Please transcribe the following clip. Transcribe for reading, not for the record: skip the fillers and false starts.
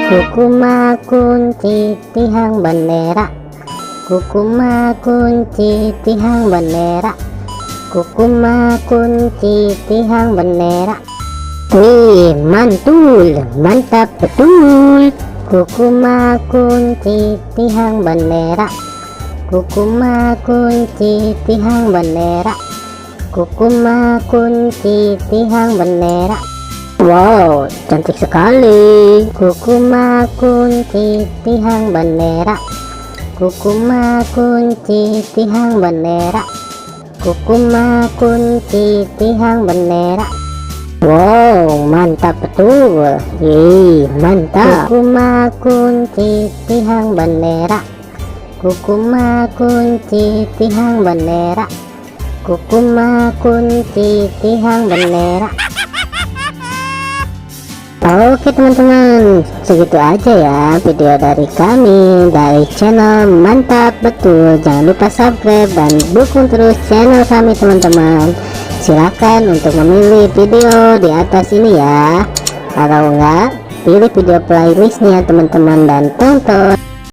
Kukuma kunci tihang bendera, kukuma kunci tihang bendera, kukuma kunci tihang bendera. Wih, mantul, mantap betul. Kukuma kunci tihang bendera, kukuma kunci tihang bendera, kukuma kunci tihang bendera. Wow, cantik sekali. Kukuma kunci tihang bendera, kukuma kunci tihang bendera, kukuma kunci tihang bendera. Wow, mantap betul. Mantap. Kukuma kunci tihang bendera, kukuma kunci tihang bendera, kukuma kunci tihang bendera. Oke teman-teman, segitu aja ya video dari kami dari channel Mantap Betul. Jangan lupa subscribe dan dukung terus channel kami teman-teman. Silakan untuk memilih video di atas ini ya. Kalau enggak, pilih video playlistnya teman-teman dan tonton.